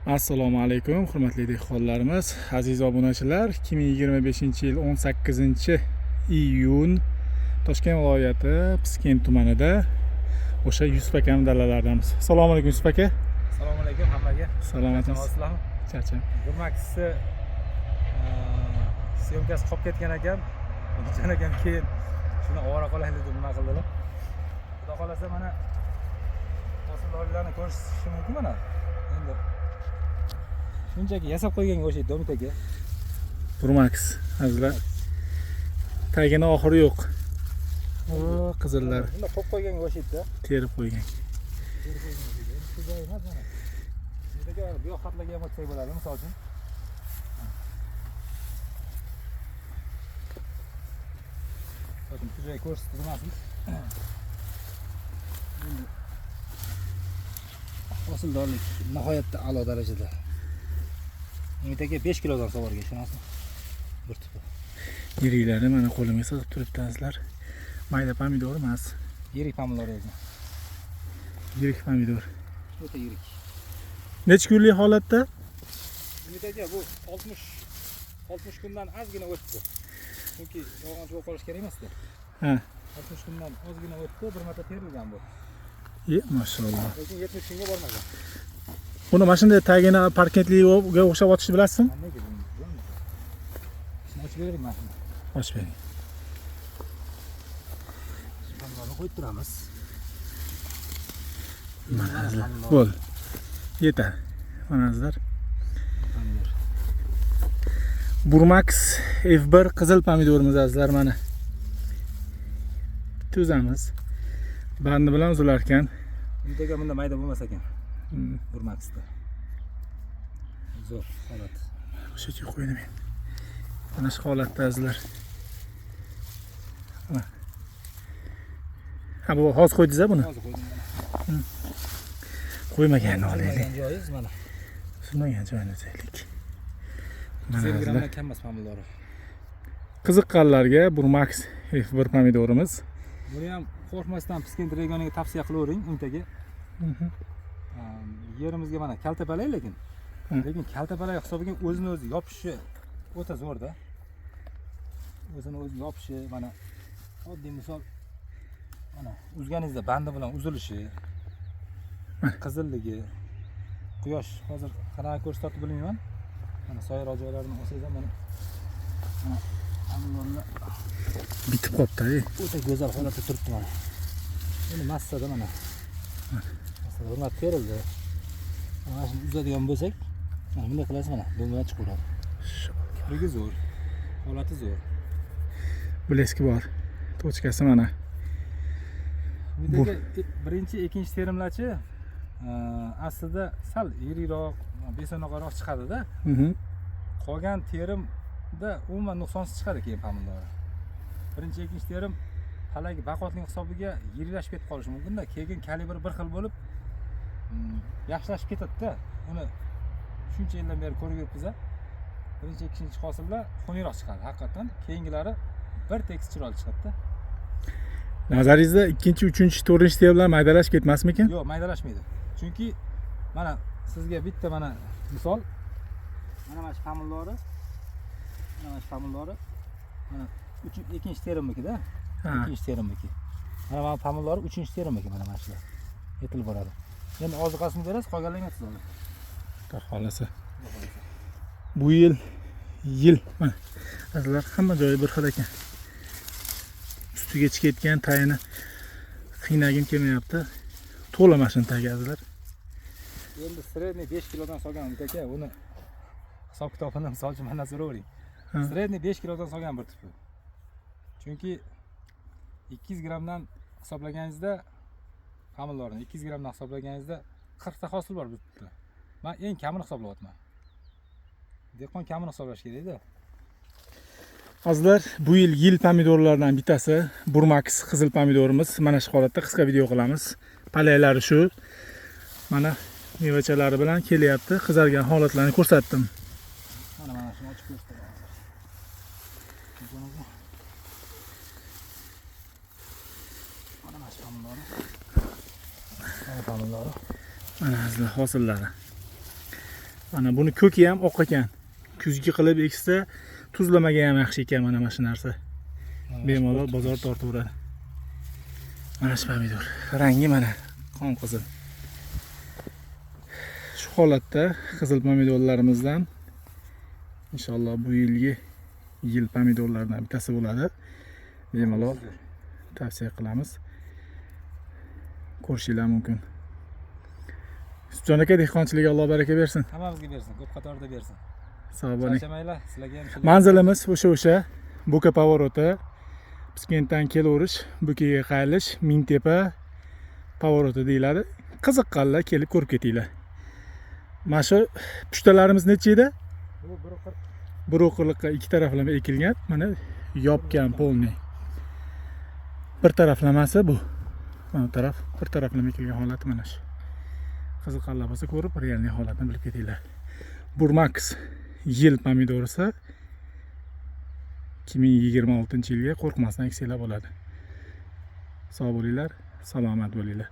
Assalomu alaykum, hurmatli dehqonlarimiz, aziz obunachilar. 2025-yil 18-iyun Toshkent viloyati Piskent tumanida o'sha Yusuf akam dalalardamiz. Assalomu alaykum Yusuf aka. Assalomu alaykum hammaga. Salomatmisiz? Charcham. Burmaksisi syomkasi qolib ketgan ekan. O'tgan ekan keyin shuni ovora qolaylik deb nima qildilar. Xudo xolasa mana hosildorlarni ko'rish mumkin mana. Endi shunchaki yasab qo'yganga o'xshaydi Domit aka. Burmaks azizlar. Tagini oxiri yo'q. O, qizillar. Bunda qo'yib qo'yganga o'xshaydi-da. Terib qo'ygan. Bu yoq xatlarga ham o'tsak bo'ladi, misol uchun. Bakın şurayı ko'rsatib hosildorlik nihoyatda a'lo darajada. Umidga 5 kilodan sug'organ, ishonasizmi? Bir tup. Yiriklari mana qo'limga sig'ib turibdi azizlar. Mayda pomidor emas. Yirik pomidor ekan. Yirik pomidor. O'ta yirik. Necha kunlik holatda? Umidga bu 60 kundan ozgina o'tdi. Chunki yog'och bo'lib qolish kerak emas-da. Ha. 60 kundan ozgina o'tdi, bir marta terilgan bu. Maşallah. Lekin 70 kunga bormagan. Buni mana shunday tagini parkentliga o'xshab otishni bilasizmi? Nega bilmayman. Shuni ochib bering mana shuni. Ochib bering. Pomidorni qo'yib turamiz. Mana bo'l. Yetar. Mana azizlar. Burmaks F1 qizil pomidorimiz azizlar mana. Tuzamiz. Bandi bilan uzilar ekan. Uydaga bunda mayda bo'lmas ekan. Burmaksda. Zo'r holat. O'sha yerga qo'ydim men. Mana shu holatda azizlar. Ha bu hozir qo'ydingiz-a buni? Hozir qo'ydim. Qo'ymaganni olaylik. Joyiz mana. Suzmagan joyini uzaylik. 150 gramdan kam emas pomidori. Qiziqqanlarga Burmaks F1 pomidorimiz. Buni ham qo'rqmasdan Piskent regioniga tavsiya qilavering Umidga. Yerimizga mana kaltapalak lekin kaltapalak hisobiga o'zini o'zi yopishi o'ta zo'rda. O'zini o'zi yopishi mana oddiy misol mana uzganingizda bandi bilan uzilishi, qizilligi, quyosh hozir qanaqa ko'rsatib bilmayman. Mana soyroq joylarni olsangiz ham mana pomidorlar bitib qopti-ey. o'ta go'zal holatda turibdi mana. Endi massada mana. Massada hurmat terildi. Mana shuni uzadigan bo'lsak, mana bunday qilasiz mana, bu bilan chiqaveradi. Kiprigi zo'r, holati zo'r. Bleski bor. Tochkasi mana. Bundagi birinchi, ikkinchi terimlarchi aslida sal yirikroq, beso'naqroq chiqadi-da. Qolgan terimda umuman nuqsonsiz chiqadi keyin pomidor. Birinchi, ikkinchi terim palagi baqotning hisobiga yiriklashib ketib qolishi mumkin-da. Keyin kalibri bir xil bo'lib yaxshilashib ketadi-da. Uni shuncha yildan beri ko'rib yuribmiz-a. Birinchi, ikkinchi hosillar xunukroq chiqadi haqiqatan. Keyingilari bir tekis chiroyli chiqadi-da. Nazaringizda 2-chi, 3-chi, 4-chi terimlar maydalashib ketmasmikin? Yo'q, maydalashmaydi. Chunki mana sizga bitta mana misol mana shu pomidori mana ikkinchi terimniki-da. Ikkinchi terimniki. Mana pomidori 3-chi terimniki mana shular. Yetilib boradi. Endi oziqasini berasiz, qolganlarini siz oling. Xudo xolasa. Bu yil mana azizlar hamma joyi bir xil ekan. Ustiga chiqayotgan tayini qiynagim kelmayapti. To'la mashina tagi azizlar. Endi sredniy 5 kilodan solgan aka, uni hisob kitobini misol uchun mana so'ravering. Sredniy 5 kilodan solgan bir tup. Chunki 200 gramdan hisoblaganingizda pomidorni 200 gramdan hisoblaganingizda 40 ta hosil bor bu tutda. Men eng kamini hisoblayapman. Dehqon kamini hisoblash kerak-da. Azizlar, bu yil pomidorlardan bittasi Burmaks qizil pomidorimiz. Mana shu holatda qisqa video qilamiz. Palaylari shu. Mana mevachalari bilan kelyapti. Qizargan holatlarini ko'rsatdim. Mana shuni ochib ko'rsataman. Mana shu pomidori. Mana pomidori. Mana azizlar hosillari. Mana buni ko'ki ham oq ekan. Kuzgi qilib eksa, tuzlamaga ham yaxshi ekan mana shu narsa. Bemalol bozor tortaveradi. Mana shu pomidor. Rangi mana qon qizil. Shu holatda qizil pomidorlarimizdan inshaalloh bu yil pomidorlardan bittasi bo'ladi. Bemalol tavsiya qilamiz. Ko'rishinglar mumkin. Sutjon aka, dehqonchilikka Alloh baraka bersin. Hammamizga bersin, ko'p qatorda bersin. Sog' bo'ling. Charchamaylar, sizlarga ham shular. Manzilimiz o'sha Buka pavoroti. Piskentdan kelaverish, Bukaga qaylish, Mingtepa pavoroti deyiladi. Qiziqqanlar kelib ko'rib ketinglar. Mana shu pushtalarimiz necha edi? Bu 1.40. 1.40 ikki taraflama ekilgan. Mana yopgan polni. Bir taraflamasi bu. Mana taraf bir taraflama ekilgan holati mana shu. Qiziqqanlar bo'lsa ko'rib, realniy holatini bilib ketinglar. Burmax yil pomidorisi 2026-yilga qo'rqmasdan eksanglar bo'ladi. Sog' bo'linglar, salomat bo'linglar.